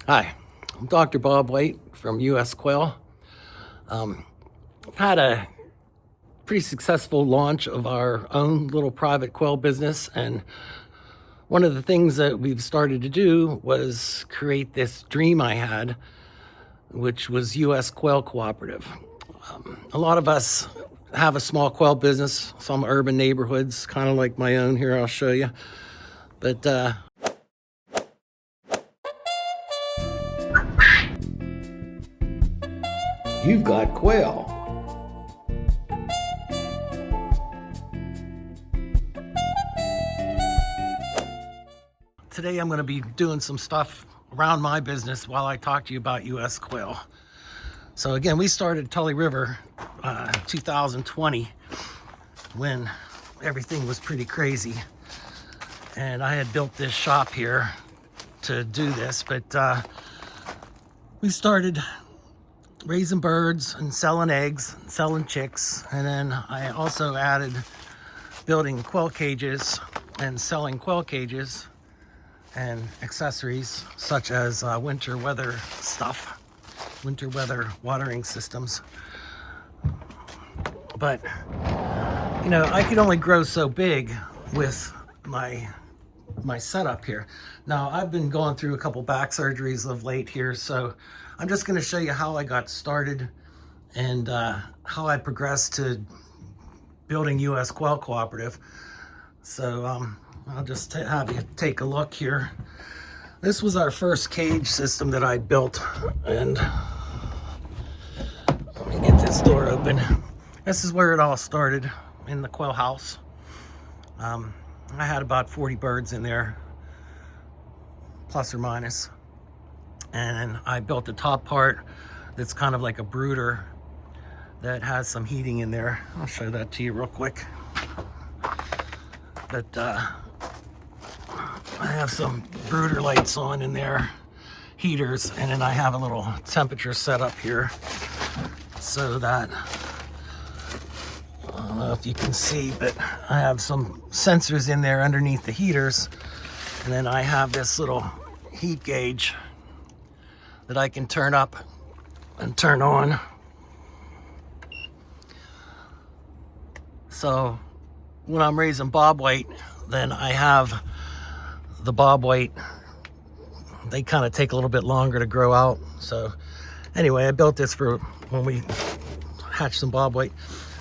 Hi, I'm Dr. Bob White from US Quail. Had a pretty successful launch of our own little private quail business, and one of the things that we've started to do was create this dream I had, which was US Quail Cooperative. A lot of us have a small quail business, some urban neighborhoods, kind of like my own here, I'll show you. But you've got quail. Today I'm going to be doing some stuff around my business while I talk to you about US Quail. So again, we started Tully River 2020 when everything was pretty crazy. And I had built this shop here to do this, but we started raising birds and selling eggs, and selling chicks. And then I also added building quail cages and selling quail cages and accessories such as winter weather stuff, winter weather watering systems. But, you know, I could only grow so big with my setup here. Now, I've been going through a couple back surgeries of late here, so I'm just going to show you how I got started and how I progressed to building US Quail Cooperative. So I'll just have you take a look here. This was our first cage system that I built, and let me get this door open. This is where it all started, in the quail house. I had about 40 birds in there, plus or minus. And I built the top part that's kind of like a brooder that has some heating in there. I'll show that to you real quick. But I have some brooder lights on in there, heaters, and then I have a little temperature set up here so that, I don't know if you can see, but I have some sensors in there underneath the heaters, and then I have this little heat gauge that I can turn up and turn on. So when I'm raising bobwhite, then I have the bobwhite. They kind of take a little bit longer to grow out. So anyway, I built this for when we hatch some bobwhite.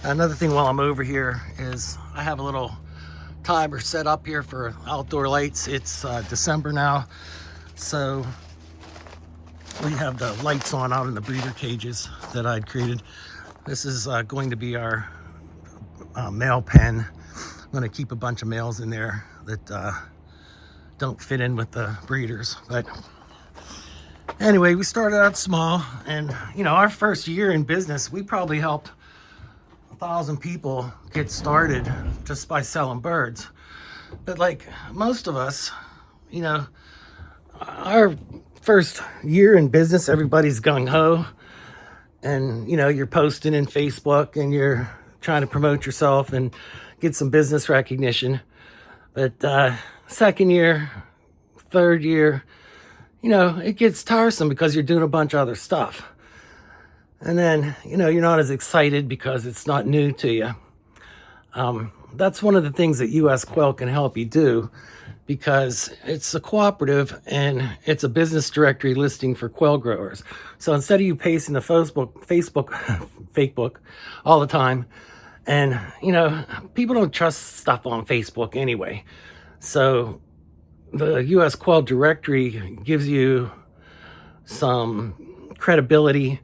Another thing while I'm over here is I have a little timer set up here for outdoor lights. It's December now, so we have the lights on out in the breeder cages that I'd created. This is going to be our male pen. I'm going to keep a bunch of males in there that don't fit in with the breeders. But anyway, we started out small, and you know, our first year in business, we probably helped 1,000 people get started just by selling birds. But like most of us, you know, our first year in business, everybody's gung-ho, and you know, you're posting in Facebook and you're trying to promote yourself and get some business recognition. But second year, third year, you know, it gets tiresome because you're doing a bunch of other stuff. And then, you know, you're not as excited because it's not new to you. That's one of the things that US Quail can help you do, because it's a cooperative and it's a business directory listing for quail growers. So instead of you pasting the Facebook all the time, and you know, people don't trust stuff on Facebook anyway. So the US Quail directory gives you some credibility,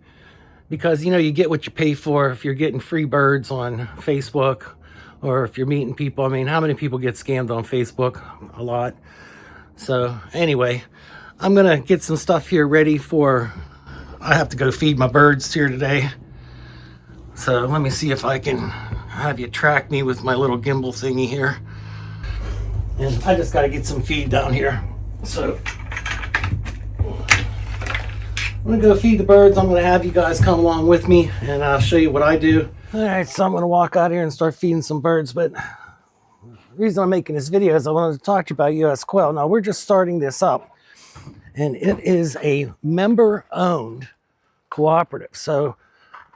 because you know, you get what you pay for. If you're getting free birds on Facebook, or if you're meeting people, I mean, how many people get scammed on Facebook? A lot. So anyway, I'm gonna get some stuff here ready for, I have to go feed my birds here today. So let me see if I can have you track me with my little gimbal thingy here. And I just gotta get some feed down here. So I'm gonna go feed the birds. I'm gonna have you guys come along with me, and I'll show you what I do. All right, so I'm gonna walk out here and start feeding some birds. But the reason I'm making this video is I wanted to talk to you about US Quail. Now, we're just starting this up, and it is a member-owned cooperative. So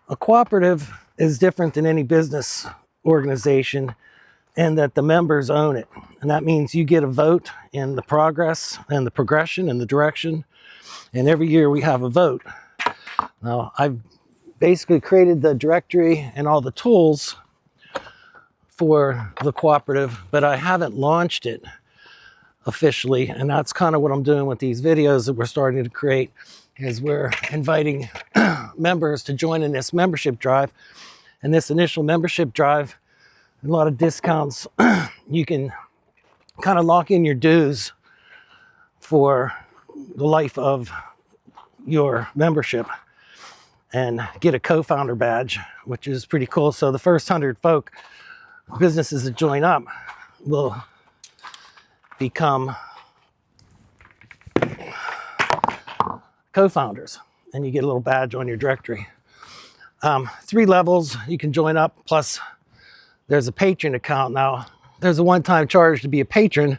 a cooperative is different than any business organization in that the members own it. And that means you get a vote in the progress and the progression and the direction. And every year we have a vote. Now, I've basically created the directory and all the tools for the cooperative, but I haven't launched it officially. And that's kind of what I'm doing with these videos that we're starting to create, is we're inviting members to join in this membership drive. And this initial membership drive, a lot of discounts. You can kind of lock in your dues for the life of your membership and get a co-founder badge, which is pretty cool. So the first 100 businesses that join up will become co-founders, and you get a little badge on your directory. 3 levels you can join up, plus there's a patron account. Now, there's a one-time charge to be a patron,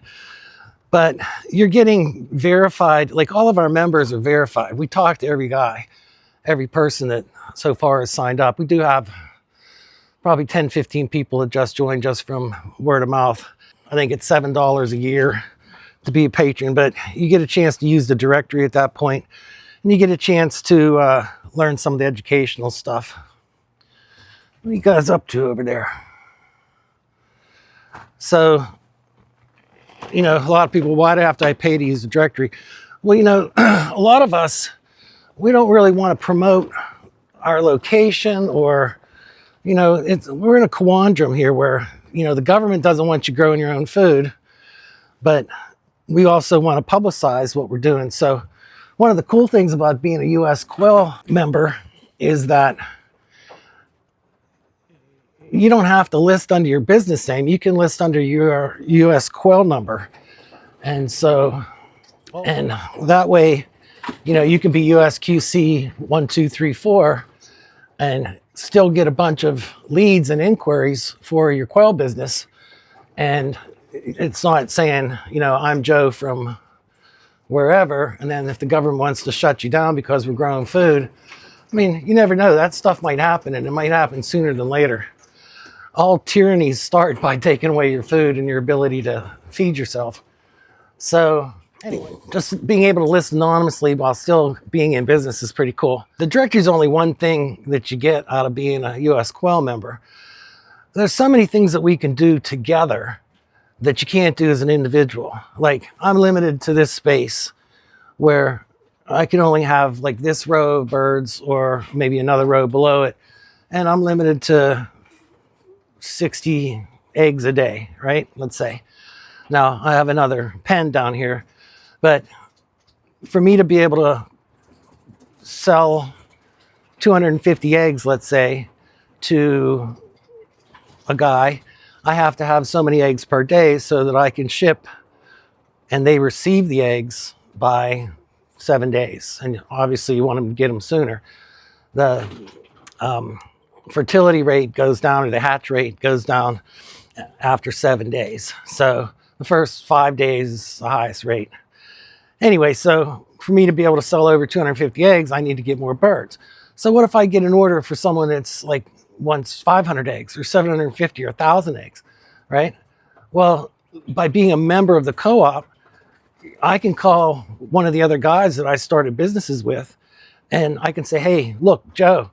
but you're getting verified. Like, all of our members are verified. We talk to every guy, every person that so far has signed up. We do have probably 10, 15 people that just joined just from word of mouth. I think it's $7 a year to be a patron, but you get a chance to use the directory at that point, and you get a chance to learn some of the educational stuff. What are you guys up to over there? So, you know, a lot of people, why do I have to pay to use the directory? Well, you know, a lot of us, we don't really want to promote our location, or, you know, we're in a quandrum here where, you know, the government doesn't want you growing your own food, but we also want to publicize what we're doing. So one of the cool things about being a US Quail member is that you don't have to list under your business name. You can list under your US Quail number. And so, and that way, you know, you can be USQC 1234 and still get a bunch of leads and inquiries for your quail business. And it's not saying, you know, I'm Joe from wherever, and then if the government wants to shut you down because we're growing food, I mean, you never know. That stuff might happen, and it might happen sooner than later. All tyrannies start by taking away your food and your ability to feed yourself. So anyway, just being able to list anonymously while still being in business is pretty cool. The directory is only one thing that you get out of being a US Quail member. There's so many things that we can do together that you can't do as an individual. Like, I'm limited to this space where I can only have like this row of birds or maybe another row below it. And I'm limited to 60 eggs a day, right? Let's say. Now I have another pen down here, but for me to be able to sell 250 eggs, let's say, to a guy, I have to have so many eggs per day so that I can ship and they receive the eggs by 7 days. And obviously you want them to get them sooner. The fertility rate goes down, or the hatch rate goes down after 7 days. So the first 5 days is the highest rate. Anyway, so for me to be able to sell over 250 eggs, I need to get more birds. So what if I get an order for someone that's like wants 500 eggs or 750 or 1,000 eggs, right? Well, by being a member of the co-op, I can call one of the other guys that I started businesses with, and I can say, hey, look, Joe,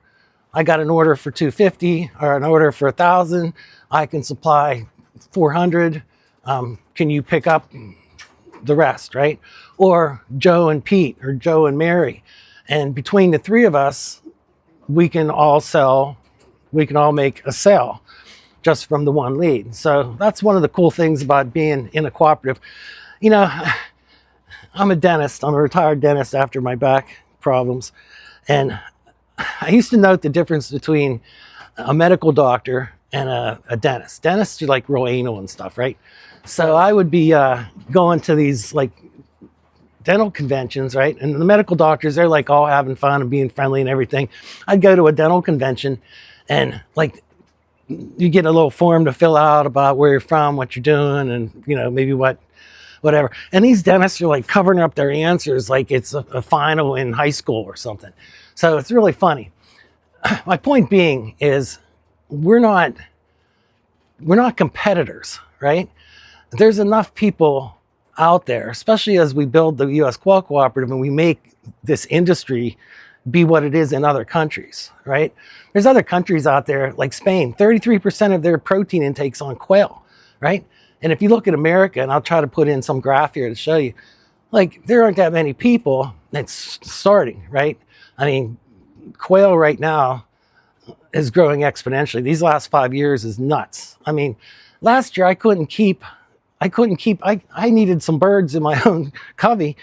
I got an order for 250 or an order for 1,000. I can supply 400. Can you pick up the rest, right? Or Joe and Pete, or Joe and Mary. And between the three of us, we can all make a sale just from the one lead. So that's one of the cool things about being in a cooperative. You know, I'm a dentist. I'm a retired dentist after my back problems. And I used to note the difference between a medical doctor and a dentist. Dentists are like real anal and stuff, right? So I would be going to these like dental conventions, right? And the medical doctors, they're like all having fun and being friendly and everything. I'd go to a dental convention and like you get a little form to fill out about where you're from, what you're doing, and you know, maybe what whatever. And these dentists are like covering up their answers like it's a final in high school or something. So it's really funny. My point being is we're not competitors, right? There's enough people out there, especially as we build the US Quail Cooperative and we make this industry be what it is in other countries, right? There's other countries out there like Spain, 33% of their protein intake's on quail, right? And if you look at America, and I'll try to put in some graph here to show you, like there aren't that many people that's starting, right? I mean, quail right now is growing exponentially. These last 5 years is nuts. I mean, last year I needed some birds in my own covey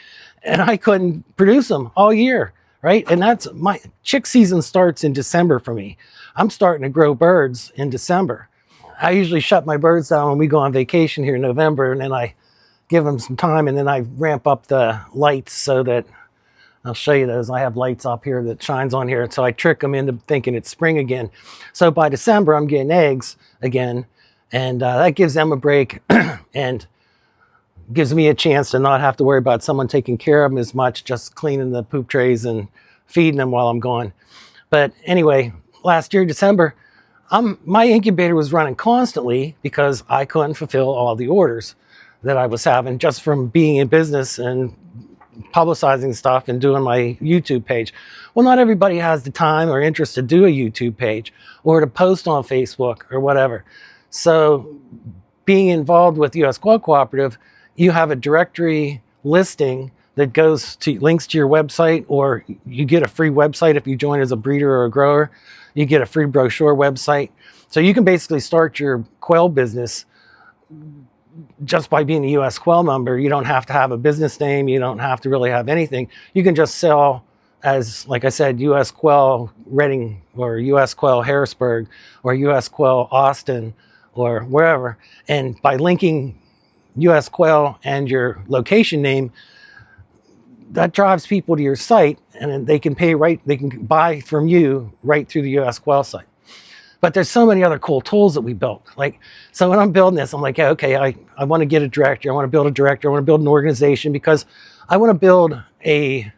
and I couldn't produce them all year, right? And that's my chick season starts in December for me. I'm starting to grow birds in December. I usually shut my birds down when we go on vacation here in November, and then I give them some time, and then I ramp up the lights so that, I'll show you those. I have lights up here that shines on here. So I trick them into thinking it's spring again. So by December, I'm getting eggs again. And that gives them a break and gives me a chance to not have to worry about someone taking care of them as much, just cleaning the poop trays and feeding them while I'm gone. But anyway, last year, December, my incubator was running constantly because I couldn't fulfill all the orders that I was having just from being in business and publicizing stuff and doing my YouTube page. Well, not everybody has the time or interest to do a YouTube page or to post on Facebook or whatever. So being involved with US Quail Cooperative, you have a directory listing that links to your website, or you get a free website if you join as a breeder or a grower. You get a free brochure website. So you can basically start your quail business just by being a US Quail member. You don't have to have a business name. You don't have to really have anything. You can just sell as, like I said, US Quail Reading or US Quail Harrisburg or US Quail Austin or wherever. And by linking US Quail and your location name, that drives people to your site, and then they can buy from you right through the US Quail site. But there's so many other cool tools that we built. So when I'm building this, I'm like, okay, I want to get a director. I want to build a director. I want to build an organization because I want to build an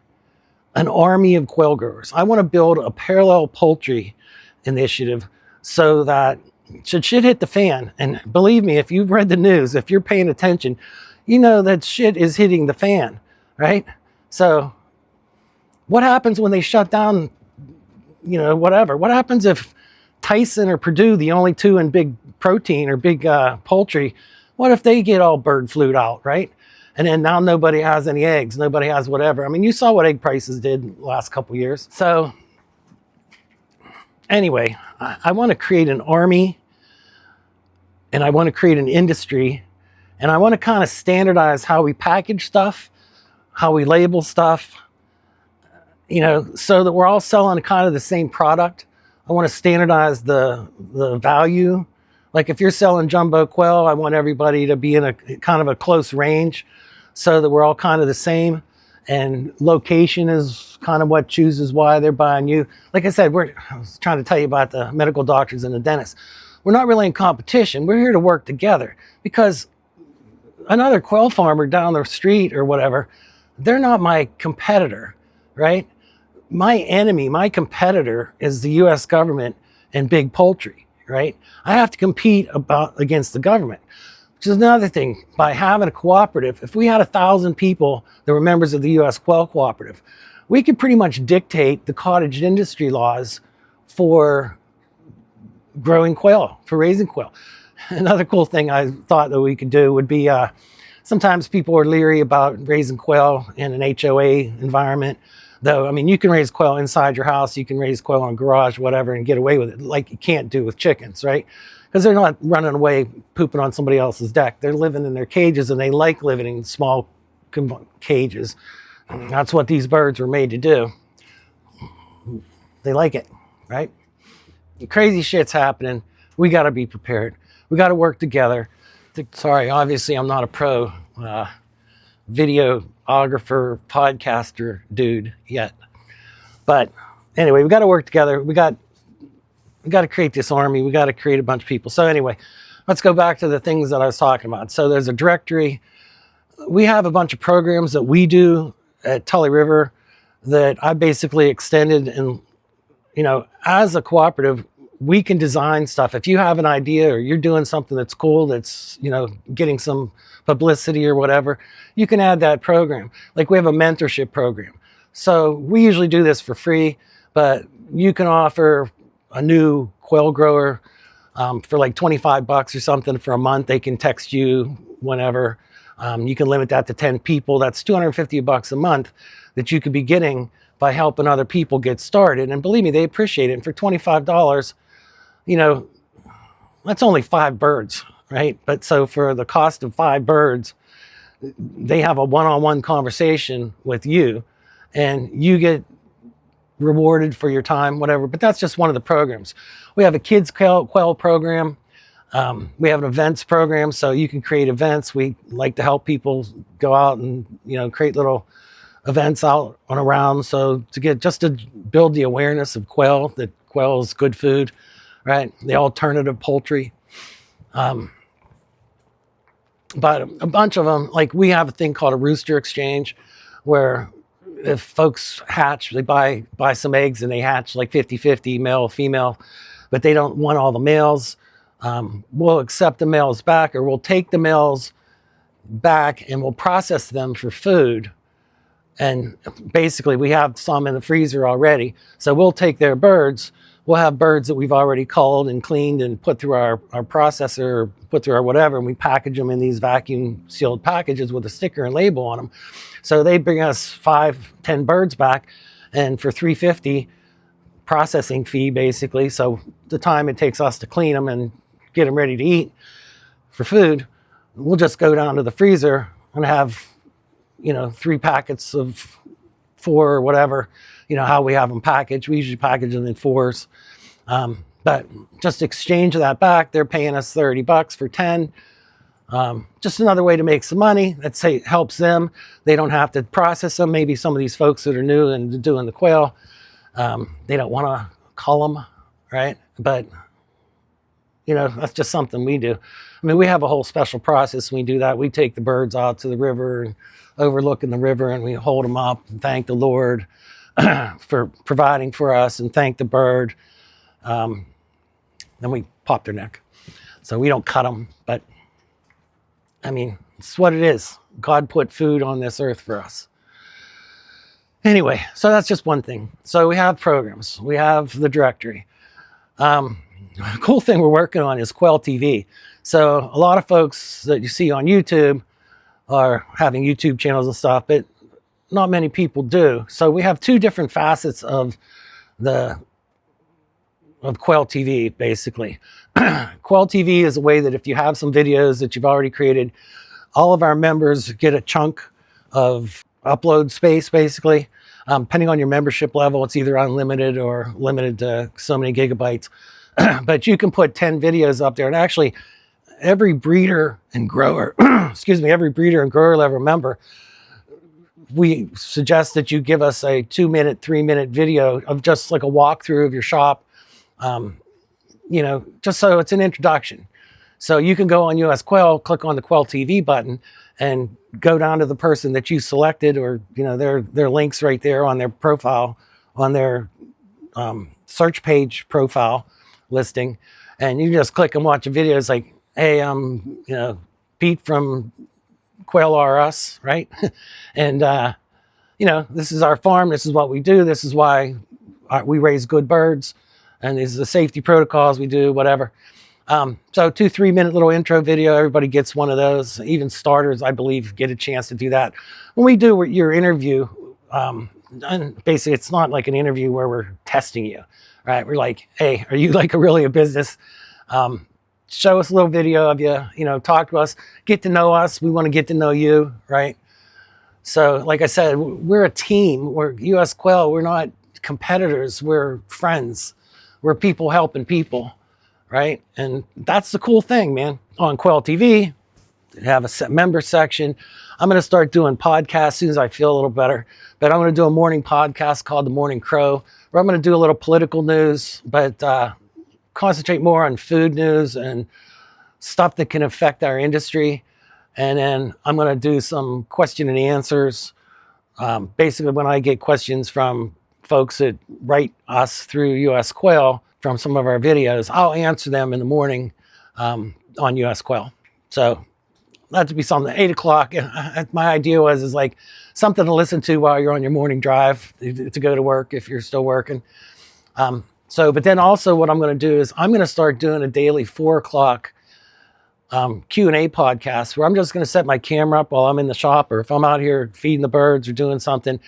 army of quail growers. I want to build a parallel poultry initiative so that should shit hit the fan, and believe me, if you've read the news, if you're paying attention, you know that shit is hitting the fan, right? So what happens when they shut down, whatever? What happens if Tyson or Purdue, the only two in big protein or big poultry, what if they get all bird flued out, right? And then now nobody has any eggs, nobody has whatever. I mean, you saw what egg prices did the last couple years. So anyway, I want to create an army, and I want to create an industry, and I want to kind of standardize how we package stuff, how we label stuff, so that we're all selling kind of the same product. I want to standardize the value. Like if you're selling jumbo quail, I want everybody to be in a kind of a close range so that we're all kind of the same. And location is kind of what chooses why they're buying you. Like I said, I was trying to tell you about the medical doctors and the dentists. We're not really in competition. We're here to work together because another quail farmer down the street or whatever, they're not my competitor, right? My enemy, my competitor is the US government and big poultry, right? I have to compete against the government, which is another thing. By having a cooperative, if we had 1,000 people that were members of the US Quail Cooperative, we could pretty much dictate the cottage industry laws for growing quail, for raising quail. Another cool thing I thought that we could do would be, sometimes people are leery about raising quail in an HOA environment. Though, I mean, you can raise quail inside your house, you can raise quail in a garage, whatever, and get away with it like you can't do with chickens, right? Because they're not running away, pooping on somebody else's deck. They're living in their cages, and they like living in small cages. That's what these birds were made to do. They like it, right? Crazy shit's happening. We got to be prepared. We got to work together. Sorry, obviously I'm not a pro videographer, podcaster dude yet. But anyway, we got to work together. We got to create this army. We got to create a bunch of people. So anyway, let's go back to the things that I was talking about. So there's a directory. we have a bunch of programs that we do at Tully River that I basically extended. And, as a cooperative, we can design stuff. If you have an idea or you're doing something that's cool, that's, getting some publicity or whatever, you can add that program. Like we have a mentorship program. So we usually do this for free, but you can offer a new quail grower for like 25 bucks or something for a month. They can text you whenever. You can limit that to 10 people. That's 250 bucks a month that you could be getting by helping other people get started. And believe me, they appreciate it. And for $25, that's only 5 birds, right? But so for the cost of 5 birds, they have a one-on-one conversation with you and you get rewarded for your time, whatever. But that's just one of the programs. We have a kids quail program. We have an events program, so you can create events. We like to help people go out and, create little events out and around. So to build the awareness of quail, that quail is good food, right? The alternative poultry. But a bunch of them, like we have a thing called a rooster exchange where if folks hatch, they buy some eggs and they hatch like 50-50 male, female, but they don't want all the males. We'll accept the males back, or we'll take the males back and we'll process them for food. And basically we have some in the freezer already. So we'll take their birds. We'll have birds that we've already culled and cleaned and put through our processor, or put through our whatever, and we package them in these vacuum sealed packages with a sticker and label on them. So they bring us 5-10 birds back, and for $3.50 processing fee basically. So the time it takes us to clean them and get them ready to eat for food, we'll just go down to the freezer and have 3 packets of 4 or whatever, how we have them packaged. We usually package them in 4s. But just exchange that back. They're paying us 30 bucks for 10. Just another way to make some money. Let's say it helps them. They don't have to process them. Maybe some of these folks that are new and doing the quail, they don't want to cull them, right? But, that's just something we do. I mean, we have a whole special process when we do that. We take the birds out to the river and overlooking the river, and we hold them up and thank the Lord for providing for us, and thank the bird. Then we pop their neck. So we don't cut them, but I mean, it's what it is. God put food on this earth for us. Anyway, so that's just one thing. So we have programs. We have the directory. A cool thing we're working on is Quail TV. So a lot of folks that you see on YouTube are having YouTube channels and stuff, but not many people do. So we have 2 different facets of Quail TV, basically. Quail TV is a way that if you have some videos that you've already created, all of our members get a chunk of upload space, basically. Depending on your membership level, it's either unlimited or limited to so many gigabytes. But you can put 10 videos up there, and actually every breeder and grower, every breeder and grower level member, we suggest that you give us a 2-minute, 3-minute video of just like a walkthrough of your shop, just so it's an introduction. So you can go on US Quail, click on the Quail TV button, and go down to the person that you selected, or their links right there on their profile, on their search page profile listing, and you just click and watch a video. It's like, hey, I'm Pete from Quail R Us, right? And this is our farm, this is what we do, this is why we raise good birds, and these are the safety protocols we do, whatever. So 2-3-minute little intro video, everybody gets one of those. Even starters, I believe, get a chance to do that. When we do your interview, and basically it's not like an interview where we're testing you, right? We're like, hey, are you like really a business? Show us a little video of you, talk to us, get to know us. We want to get to know you, right? So like I said, we're a team. We're US Quail. We're not competitors. We're friends. We're people helping people, right? And that's the cool thing, man. On Quail TV, they have a member section. I'm going to start doing podcasts as soon as I feel a little better. But I'm going to do a morning podcast called The Morning Crow, where I'm going to do a little political news, but concentrate more on food news and stuff that can affect our industry. And then I'm going to do some question and answers. Basically, when I get questions from folks that write us through US Quail from some of our videos, I'll answer them in the morning on US Quail. So that'd be something. 8 o'clock. My idea is like something to listen to while you're on your morning drive to go to work if you're still working. But then also what I'm going to do is I'm going to start doing a daily 4 o'clock Q&A podcast where I'm just going to set my camera up while I'm in the shop, or if I'm out here feeding the birds or doing something,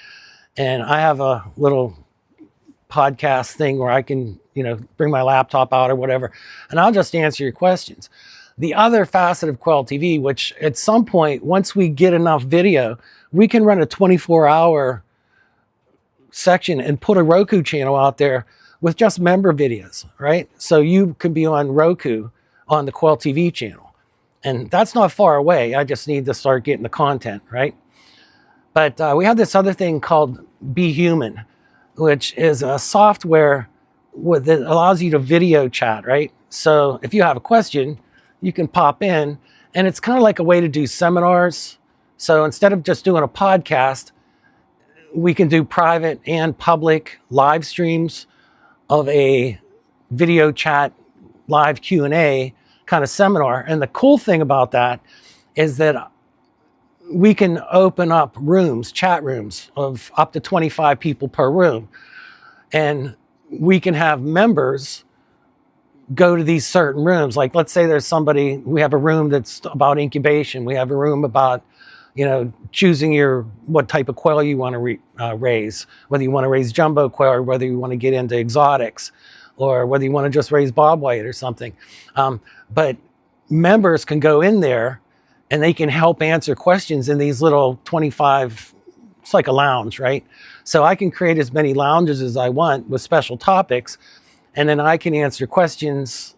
and I have a little podcast thing where I can, bring my laptop out or whatever, and I'll just answer your questions. The other facet of Quail TV, which at some point, once we get enough video, we can run a 24-hour section and put a Roku channel out there with just member videos, right? So you can be on Roku on the Quail TV channel. And that's not far away. I just need to start getting the content, right? But we have this other thing called Be Human, which is a software that allows you to video chat, right? So if you have a question, you can pop in, and it's kind of like a way to do seminars. So instead of just doing a podcast, we can do private and public live streams of a video chat, live Q&A kind of seminar. And the cool thing about that is that we can open up rooms, chat rooms of up to 25 people per room. And we can have members go to these certain rooms. Like, let's say there's somebody, we have a room that's about incubation. We have a room about, choosing what type of quail you want to raise, whether you want to raise jumbo quail or whether you want to get into exotics, or whether you want to just raise bobwhite or something. But members can go in there and they can help answer questions in these little 25, it's like a lounge, right? So I can create as many lounges as I want with special topics, and then I can answer questions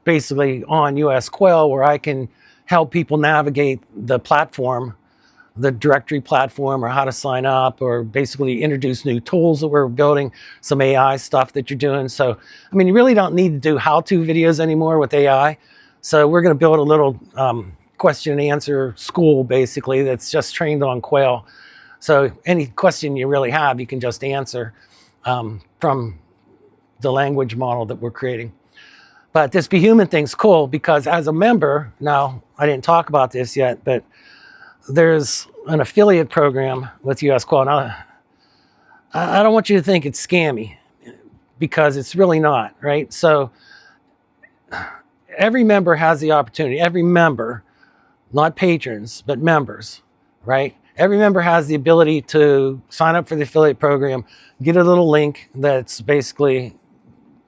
basically on US Quail, where I can help people navigate the platform, the directory platform, or how to sign up, or basically introduce new tools that we're building, some AI stuff that you're doing. So, you really don't need to do how-to videos anymore with AI. So we're going to build a little question and answer school, basically, that's just trained on quail. So any question you really have, you can just answer from the language model that we're creating. But this Be Human thing's cool because as a member, now I didn't talk about this yet, but there's an affiliate program with US Quail. Now, I don't want you to think it's scammy, because it's really not, right? So every member has the opportunity, every member, not patrons, but members, right? Every member has the ability to sign up for the affiliate program, get a little link that's basically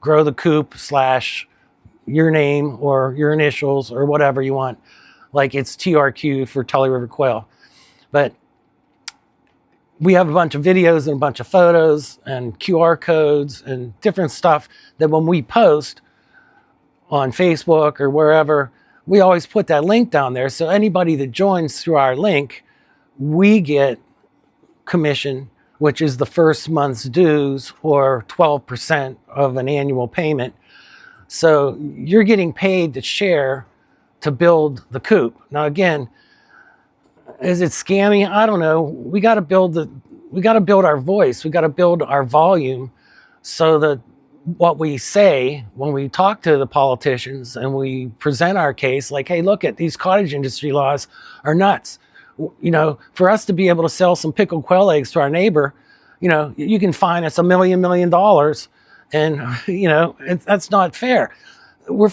grow the coop / your name or your initials or whatever you want. Like it's TRQ for Tully River Quail. But we have a bunch of videos and a bunch of photos and QR codes and different stuff that when we post on Facebook or wherever, we always put that link down there. So anybody that joins through our link, we get commission, which is the first month's dues, or 12% of an annual payment. So you're getting paid to share to build the coop. Now again, is it scammy? I don't know. We got to build our voice. We got to build our volume so that what we say when we talk to the politicians and we present our case, like, hey, look at these cottage industry laws are nuts. For us to be able to sell some pickled quail eggs to our neighbor, you can fine us $1 million. And, that's not fair. We're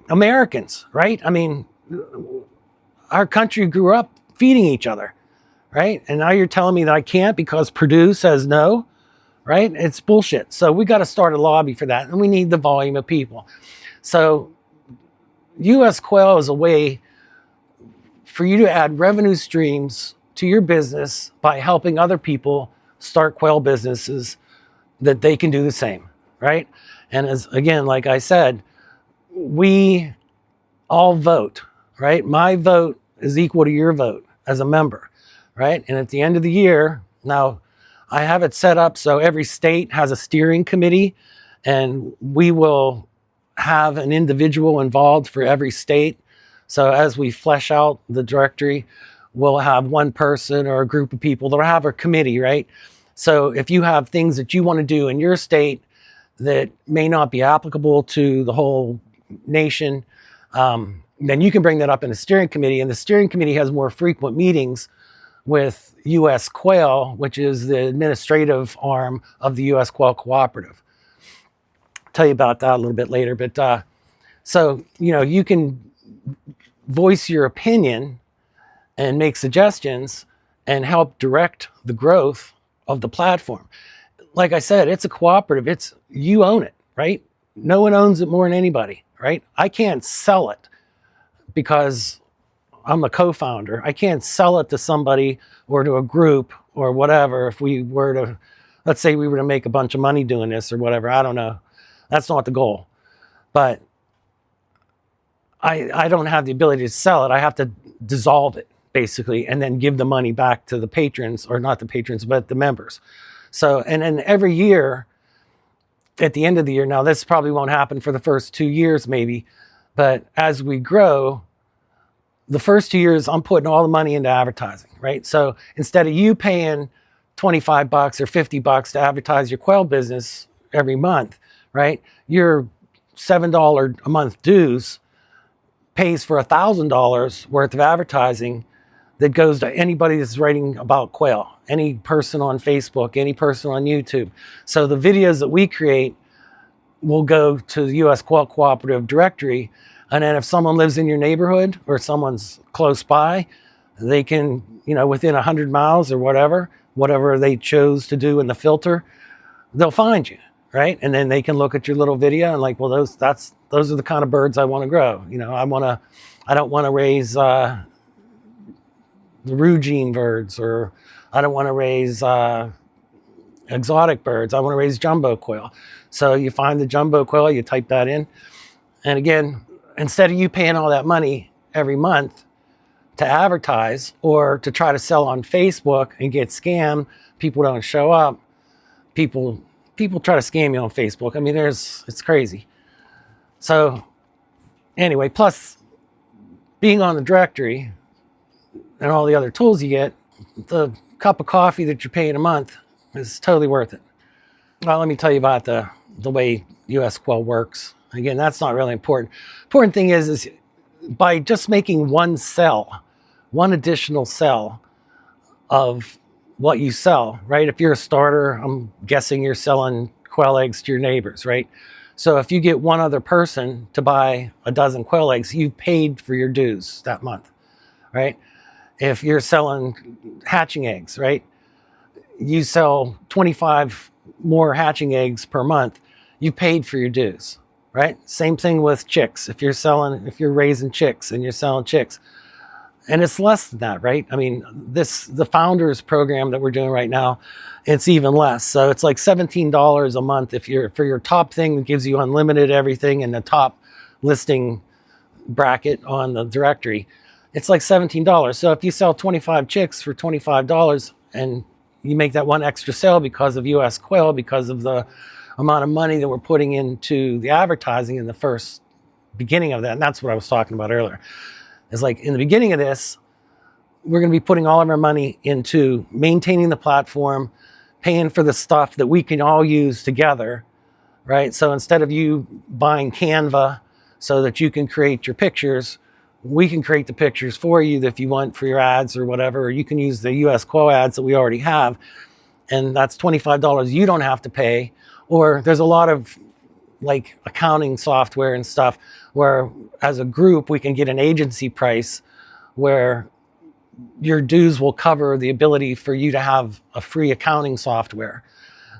Americans, right? Our country grew up feeding each other, right? And now you're telling me that I can't because Purdue says no, right? It's bullshit. So we got to start a lobby for that, and we need the volume of people. So US Quail is a way for you to add revenue streams to your business by helping other people start quail businesses that they can do the same, right? And again, like I said, we all vote, right? My vote is equal to your vote as a member, right? And at the end of the year, now I have it set up so every state has a steering committee, and we will have an individual involved for every state. So as we flesh out the directory, we'll have one person or a group of people that'll have a committee, right? So if you have things that you want to do in your state that may not be applicable to the whole nation, then you can bring that up in the steering committee, and the steering committee has more frequent meetings with US Quail, which is the administrative arm of the US Quail Cooperative. I'll tell you about that a little bit later, but so, you know, you can voice your opinion and make suggestions and help direct the growth of the platform. Like I said, it's a cooperative. You own it, right? No one owns it more than anybody, right? I can't sell it because I'm a co-founder. I can't sell it to somebody or to a group or whatever. If we were to, let's say we were to make a bunch of money doing this or whatever, I don't know. That's not the goal. But I don't have the ability to sell it. I have to dissolve it, basically, and then give the money back to the patrons, or not the patrons, but the members. So, and then every year, at the end of the year, now this probably won't happen for the first 2 years maybe, but as we grow, the first 2 years, I'm putting all the money into advertising, right? So instead of you paying $25 or $50 to advertise your quail business every month, right? Your $7 a month dues pays for $1,000 worth of advertising that goes to anybody that's writing about quail, any person on Facebook, any person on YouTube. So the videos that we create will go to the US Quail Cooperative directory. And then if someone lives in your neighborhood or someone's close by, they can, you know, within 100 miles or whatever they chose to do in the filter, they'll find you, right? And then they can look at your little video and like, well, those are the kind of birds I want to grow. You know, I don't want to raise the Rugine birds, or I don't want to raise exotic birds. I want to raise jumbo quail. So you find the jumbo quail, you type that in. And again, instead of you paying all that money every month to advertise or to try to sell on Facebook and get scammed, people don't show up. People try to scam you on Facebook. I mean, it's crazy. So anyway, plus being on the directory and all the other tools you get, the cup of coffee that you're paying a month is totally worth it. Well, let me tell you about the way US Quail works. Again, that's not really important. Important thing is by just making one additional cell of what you sell, right? If you're a starter, I'm guessing you're selling quail eggs to your neighbors, right? So if you get one other person to buy a dozen quail eggs, you've paid for your dues that month, right? If you're selling hatching eggs, right? You sell 25 more hatching eggs per month, you paid for your dues, right? Same thing with chicks. If you're raising chicks and you're selling chicks, and it's less than that, right? I mean, the founders program that we're doing right now, it's even less. So it's like $17 a month for your top thing that gives you unlimited everything in the top listing bracket on the directory. It's like $17. So if you sell 25 chicks for $25 and you make that one extra sale because of US Quail, because of the amount of money that we're putting into the advertising in the first beginning of that, and that's what I was talking about earlier. It's like in the beginning of this, we're going to be putting all of our money into maintaining the platform, paying for the stuff that we can all use together, right? So instead of you buying Canva so that you can create your pictures, we can create the pictures for you if you want for your ads or whatever, or you can use the US Quail ads that we already have, and that's $25 you don't have to pay. Or there's a lot of like accounting software and stuff where as a group we can get an agency price where your dues will cover the ability for you to have a free accounting software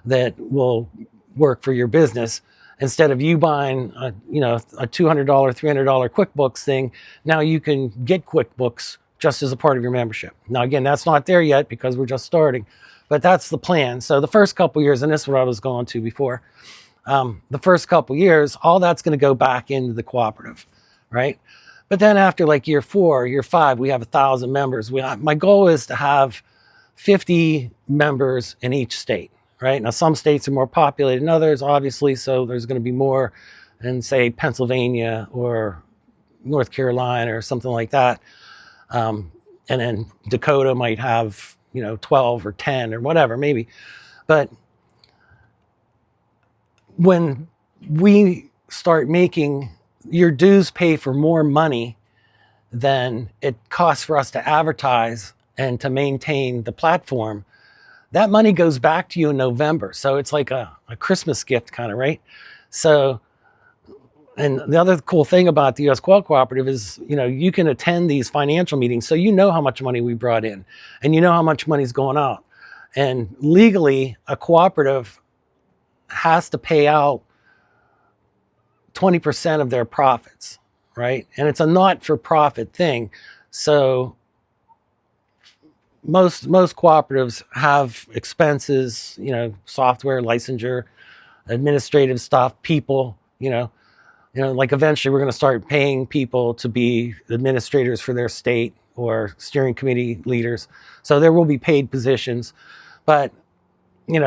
that will work for your business. Instead of you buying a $200, $300 QuickBooks thing, now you can get QuickBooks just as a part of your membership. Now again, that's not there yet because we're just starting, but that's the plan. So the first couple years, and this is what I was going to before, the first couple years, all that's going to go back into the cooperative, right? But then after like year 4, year 5, we have 1,000 members. My goal is to have 50 members in each state, right? Now, some states are more populated than others, obviously, so there's going to be more in, say, Pennsylvania or North Carolina or something like that. And then Dakota might have, 12 or 10 or whatever, maybe. But when we start making your dues pay for more money than it costs for us to advertise and to maintain the platform, that money goes back to you in November. So it's like a Christmas gift kind of, right? So, and the other cool thing about the US Quail Cooperative is, you can attend these financial meetings. So you know how much money we brought in and you know how much money's going out. And legally, a cooperative has to pay out 20% of their profits, right? And it's a not-for-profit thing. So most cooperatives have expenses, software, licensure, administrative stuff, people, like eventually we're going to start paying people to be administrators for their state or steering committee leaders. So there will be paid positions, but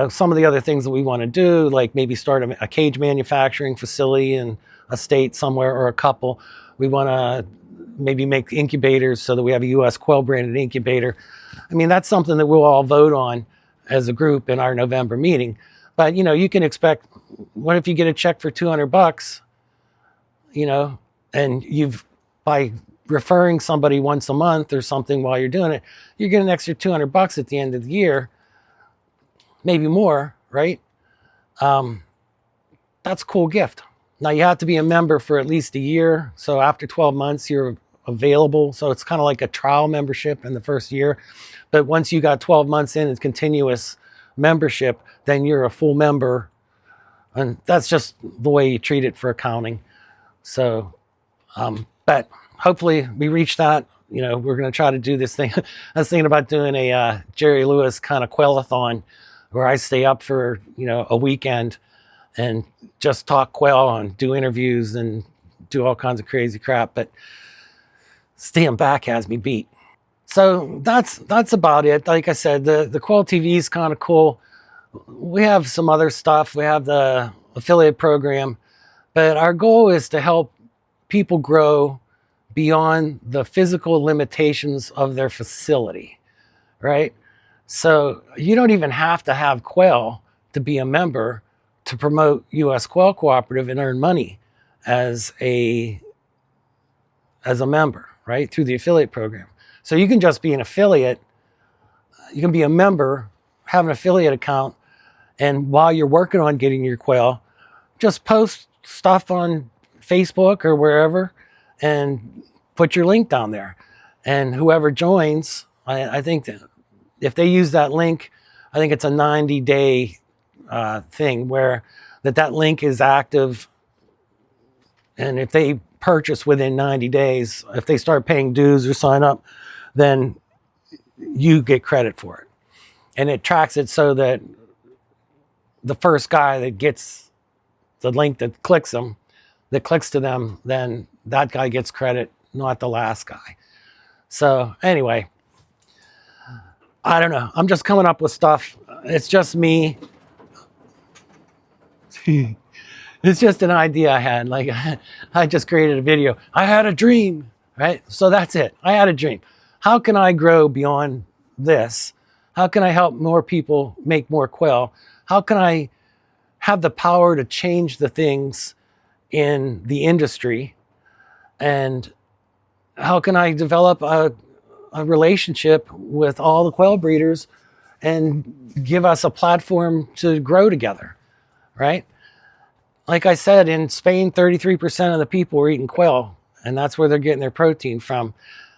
some of the other things that we want to do, like maybe start a cage manufacturing facility in a state somewhere or a couple. We want to maybe make incubators so that we have a US Quail branded incubator. I mean, that's something that we'll all vote on as a group in our November meeting. But, you can expect, what if you get a check for $200, and by referring somebody once a month or something while you're doing it, you get an extra $200 at the end of the year, maybe more, right? That's a cool gift. Now you have to be a member for at least a year. So after 12 months, you're available. So it's kind of like a trial membership in the first year. But once you got 12 months in, it's continuous membership, then you're a full member. And that's just the way you treat it for accounting. So, but hopefully we reach that. We're going to try to do this thing. I was thinking about doing a Jerry Lewis kind of quail-a-thon where I stay up for, a weekend and just talk quail and do interviews and do all kinds of crazy crap. But staying back has me beat. So that's about it. Like I said, the Quail TV is kind of cool. We have some other stuff. We have the affiliate program, but our goal is to help people grow beyond the physical limitations of their facility, right? So you don't even have to have quail to be a member to promote US Quail Cooperative and earn money as a member, right? Through the affiliate program. So you can just be an affiliate. You can be a member, have an affiliate account, and while you're working on getting your quail, just post stuff on Facebook or wherever and put your link down there. And whoever joins, I think that if they use that link, I think it's a 90-day thing where that link is active. And if they purchase within 90 days, if they start paying dues or sign up, then you get credit for it. And it tracks it so that the first guy that gets the link that clicks to them, then that guy gets credit, not the last guy. So anyway, I don't know. I'm just coming up with stuff. It's just me. It's just an idea I had. Like I just created a video. I had a dream, right? So that's it. I had a dream. How can I grow beyond this? How can I help more people make more quail? How can I have the power to change the things in the industry? And how can I develop a relationship with all the quail breeders and give us a platform to grow together, right? Like I said, in Spain, 33% of the people are eating quail, and that's where they're getting their protein from.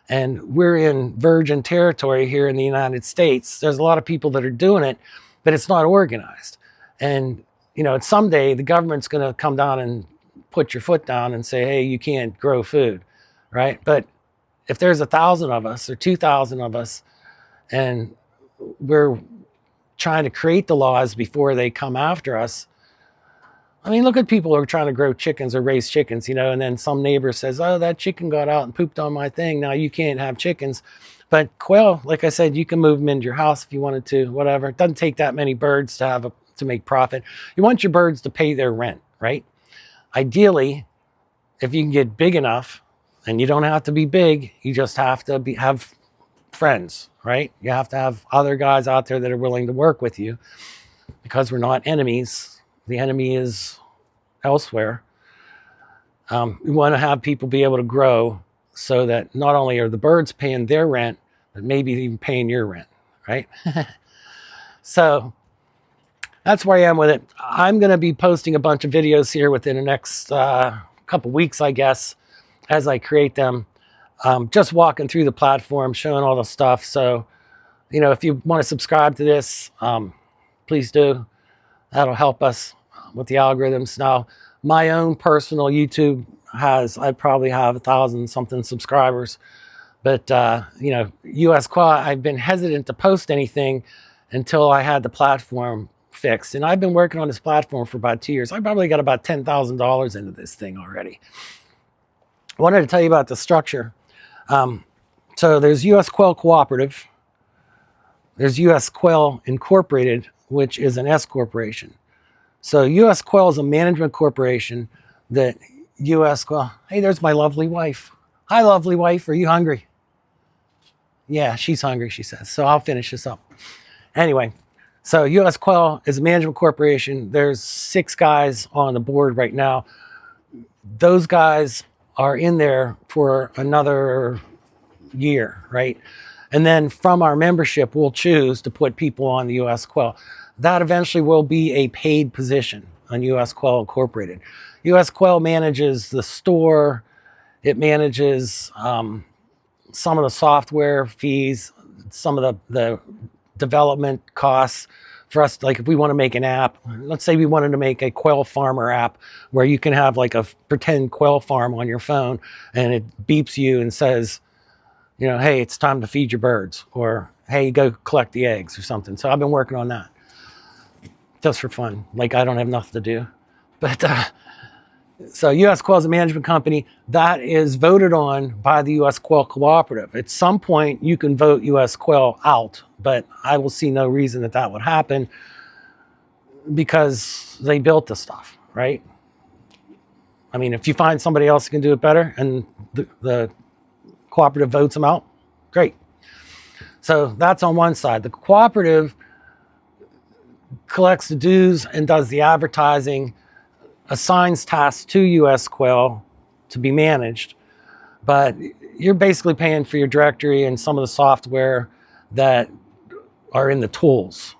And we're in virgin territory here in the United States. There's a lot of people that are doing it, but it's not organized. And, someday the government's going to come down and put your foot down and say, hey, you can't grow food, right? But if there's 1,000 of us or 2,000 of us, and we're trying to create the laws before they come after us, I mean, look at people who are trying to grow chickens or raise chickens, and then some neighbor says, oh, that chicken got out and pooped on my thing. Now you can't have chickens. But quail, like I said, you can move them into your house if you wanted to, whatever. It doesn't take that many birds to make profit. You want your birds to pay their rent, right? Ideally, if you can get big enough, And you don't have to be big. You just have to have friends, right? You have to have other guys out there that are willing to work with you, because we're not enemies. The enemy is elsewhere. We want to have people be able to grow so that not only are the birds paying their rent, but maybe even paying your rent, right? So that's where I am with it. I'm going to be posting a bunch of videos here within the next couple weeks, I guess, as I create them. Just walking through the platform, showing all the stuff. So, you know, if you want to subscribe to this, please do. That'll help us with the algorithms. Now, my own personal YouTube I probably have 1,000 something subscribers. But, you know, US Quail, I've been hesitant to post anything until I had the platform fixed. And I've been working on this platform for about 2 years. I probably got about $10,000 into this thing already. I wanted to tell you about the structure. So there's US Quail Cooperative. There's US Quail Incorporated, which is an S corporation. So US Quail is a management corporation that US Quail, hey, there's my lovely wife. Hi, lovely wife, are you hungry? Yeah, she's hungry, she says. So I'll finish this up. Anyway, so US Quail is a management corporation. There's 6 guys on the board right now. Those guys are in there for another year, right? And then from our membership, we'll choose to put people on the US Quail. That eventually will be a paid position on US Quail Incorporated. US Quail manages the store. It manages some of the software fees, some of the development costs for us. Like if we want to make an app, let's say we wanted to make a quail farmer app where you can have like a pretend quail farm on your phone and it beeps you and says, you know, hey, it's time to feed your birds, or hey, go collect the eggs or something. So I've been working on that just for fun. Like I don't have nothing to do. But so US Quail is a management company that is voted on by the US Quail Cooperative. At some point, you can vote US Quail out, but I will see no reason that that would happen because they built the stuff, right? I mean, if you find somebody else who can do it better and the cooperative votes them out, great. So that's on one side. The cooperative collects the dues and does the advertising, assigns tasks to US Quail to be managed, but you're basically paying for your directory and some of the software that are in the tools,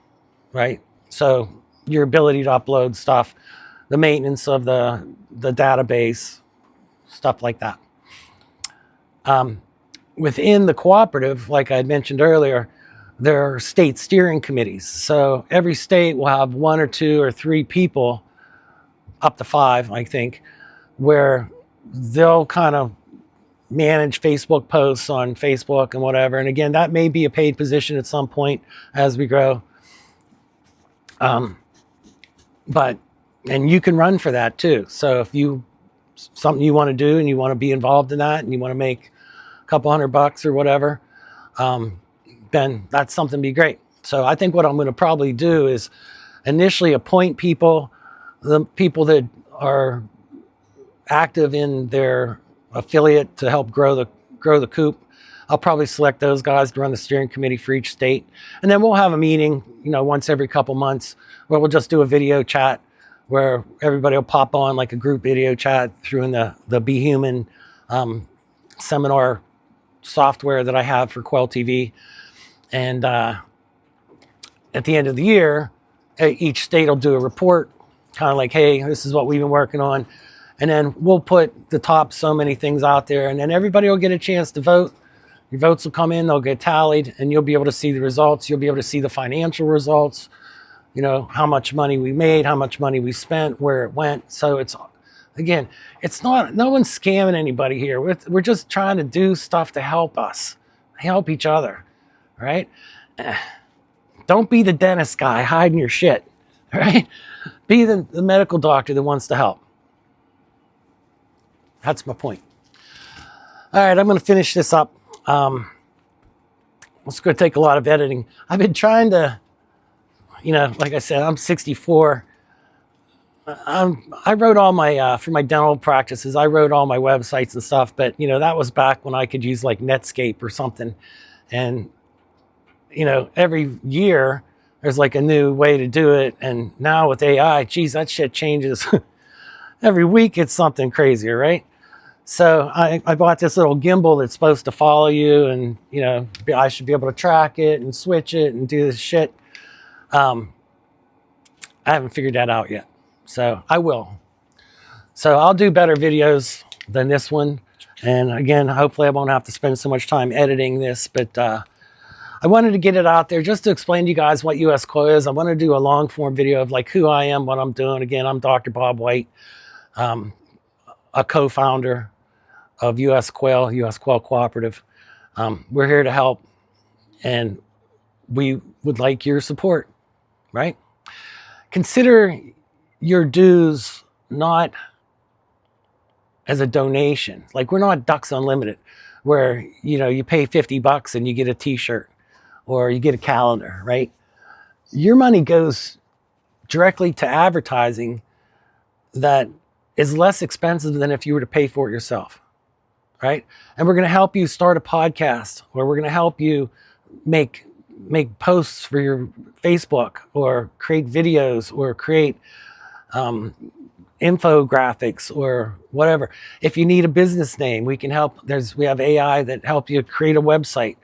right? So your ability to upload stuff, the maintenance of the database, stuff like that. Within the cooperative, like I had mentioned earlier, there are state steering committees. So every state will have 1 or 2 or 3 people, up to 5, I think, where they'll kind of manage Facebook posts on Facebook and whatever. And again, that may be a paid position at some point as we grow. But you can run for that too. So if something you want to do and you want to be involved in that and you want to make a couple $100 or whatever, then that's something to be great. So I think what I'm going to probably do is initially appoint people, the people that are active in their affiliate to help grow the coop. I'll probably select those guys to run the steering committee for each state. And then we'll have a meeting, once every couple months where we'll just do a video chat where everybody will pop on like a group video chat through in the Be Human seminar software that I have for Quail TV. And at the end of the year, each state will do a report, kind of like, hey, this is what we've been working on. And then we'll put the top so many things out there, and then everybody will get a chance to vote. Your votes will come in, they'll get tallied, and you'll be able to see the results. You'll be able to see the financial results, how much money we made, how much money we spent, where it went. So it's no one's scamming anybody here. We're just trying to do stuff to help us, help each other, right? Don't be the dentist guy hiding your shit, right? Be the medical doctor that wants to help. That's my point. All right, I'm going to finish this up. It's going to take a lot of editing. I've been trying to, like I said, I'm 64. I wrote all my, for my dental practices, I wrote all my websites and stuff, but you know, that was back when I could use like Netscape or something. And, you know, every year there's like a new way to do it. And now with AI, geez, that shit changes. Every week it's something crazier, right? So I bought this little gimbal that's supposed to follow you, and you know, I should be able to track it and switch it and do this shit. I haven't figured that out yet, so I will. So I'll do better videos than this one. And again, hopefully I won't have to spend so much time editing this, but I wanted to get it out there just to explain to you guys what US Quail is. I want to do a long form video of like who I am, what I'm doing. Again, I'm Dr. Bob White, a co-founder of US Quail, US Quail Cooperative. We're here to help, and we would like your support, right? Consider your dues not as a donation. Like, we're not Ducks Unlimited, where, you know, you pay $50 and you get a t-shirt or you get a calendar, right? Your money goes directly to advertising that is less expensive than if you were to pay for it yourself, right? And we're going to help you start a podcast, or we're going to help you make posts for your Facebook, or create videos, or create infographics, or whatever. If you need a business name, we can help. We have AI that help you create a website,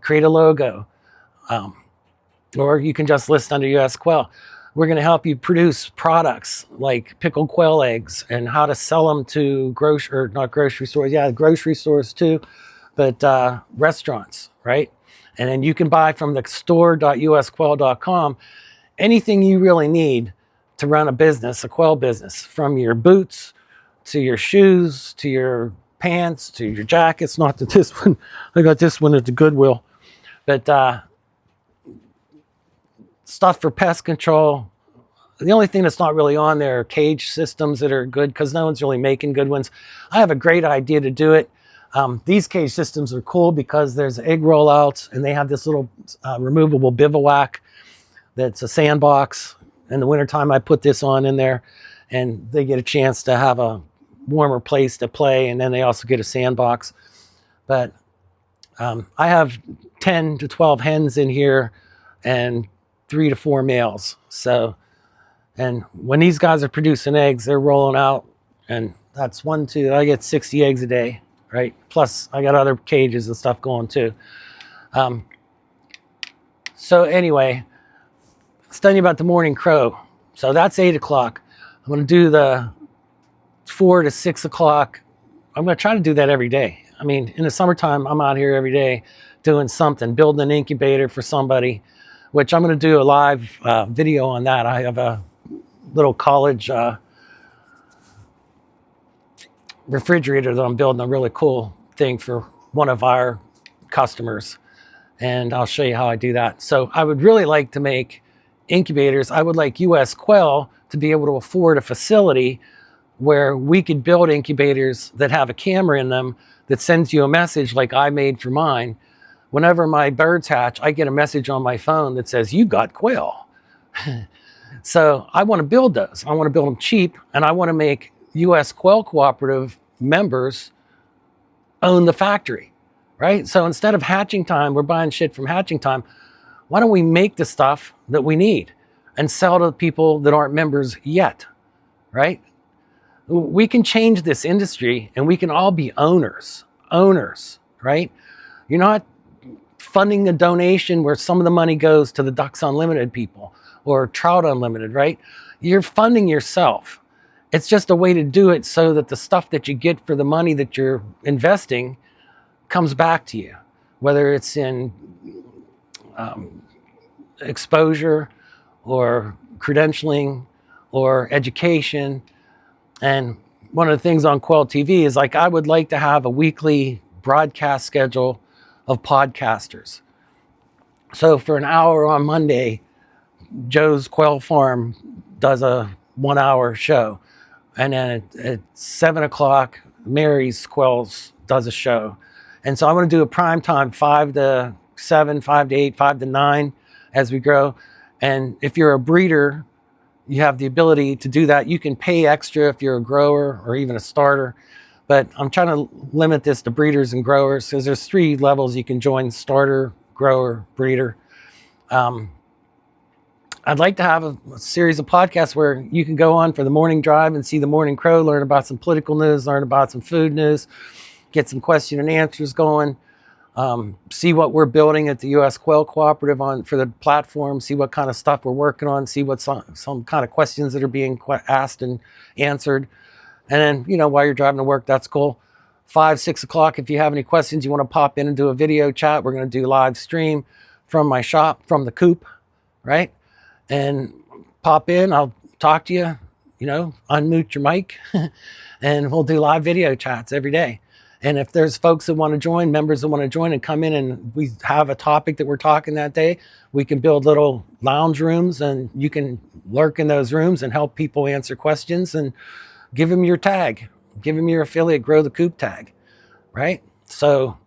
create a logo, or you can just list under US Quail. We're going to help you produce products like pickled quail eggs and how to sell them to grocery stores too, but restaurants, right? And then you can buy from the store.usquail.com anything you really need to run a business, a quail business, from your boots to your shoes to your pants to your jackets. Not that this one, I got this one at the Goodwill, but stuff for pest control. The only thing that's not really on there are cage systems that are good, because no one's really making good ones. I have a great idea to do it. These cage systems are cool because there's egg rollouts, and they have this little removable bivouac that's a sandbox. In the wintertime, I put this on in there, and they get a chance to have a warmer place to play, and then they also get a sandbox. But I have 10 to 12 hens in here and 3 to 4 males. So, and when these guys are producing eggs, they're rolling out, and that's I get 60 eggs a day, right? Plus I got other cages and stuff going too. So anyway, let's tell you about the morning crow. So that's 8 o'clock. I'm going to do the 4 to 6 o'clock. I'm going to try to do that every day. I mean, in the summertime, I'm out here every day doing something, building an incubator for somebody, which I'm going to do a live video on that. I have a little college refrigerator that I'm building, a really cool thing for one of our customers, and I'll show you how I do that. So I would really like to make incubators. I would like US Quail to be able to afford a facility where we could build incubators that have a camera in them that sends you a message like I made for mine. Whenever my birds hatch, I get a message on my phone that says, "You got quail." So I want to build those. I want to build them cheap, and I want to make US Quail Cooperative members own the factory, right? So instead of hatching time, we're buying shit from hatching time. Why don't we make the stuff that we need and sell to people that aren't members yet, right? We can change this industry, and we can all be owners, right? You're not funding a donation where some of the money goes to the Ducks Unlimited people or Trout Unlimited, right? You're funding yourself. It's just a way to do it so that the stuff that you get for the money that you're investing comes back to you, whether it's in exposure or credentialing or education. And one of the things on Quail TV is, like, I would like to have a weekly broadcast schedule of podcasters. So for an hour on Monday, Joe's Quail Farm does a 1-hour show. And then at 7 o'clock, Mary's Quails does a show. And so I want to do a prime time, 5 to 7, 5 to 8, 5 to 9 as we grow. And if you're a breeder, you have the ability to do that. You can pay extra if you're a grower or even a starter, but I'm trying to limit this to breeders and growers because there's 3 levels you can join: starter, grower, breeder. I'd like to have a series of podcasts where you can go on for the morning drive and see the morning crow, learn about some political news, learn about some food news, get some question and answers going, see what we're building at the US Quail Cooperative for the platform, see what kind of stuff we're working on, see what some kind of questions that are being asked and answered. And then, you know, while you're driving to work, that's cool. 5, 6 o'clock, if you have any questions, you want to pop in and do a video chat, we're going to do live stream from my shop, from the coop, right? And pop in, I'll talk to you, you know, unmute your mic, and we'll do live video chats every day. And if there's folks that want to join, members that want to join and come in and we have a topic that we're talking that day, we can build little lounge rooms and you can lurk in those rooms and help people answer questions and give them your tag, give them your affiliate Grow the Coop tag, right? So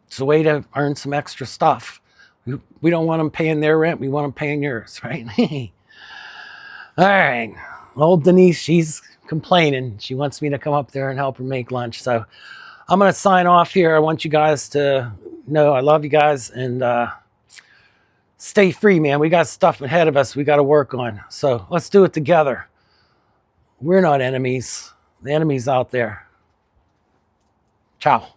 it's a way to earn some extra stuff. We don't want them paying their rent. We want them paying yours, right? All right. Old Denise, she's complaining. She wants me to come up there and help her make lunch. So I'm going to sign off here. I want you guys to know I love you guys, and stay free, man. We got stuff ahead of us we got to work on. So let's do it together. We're not enemies. The enemy's out there. Ciao.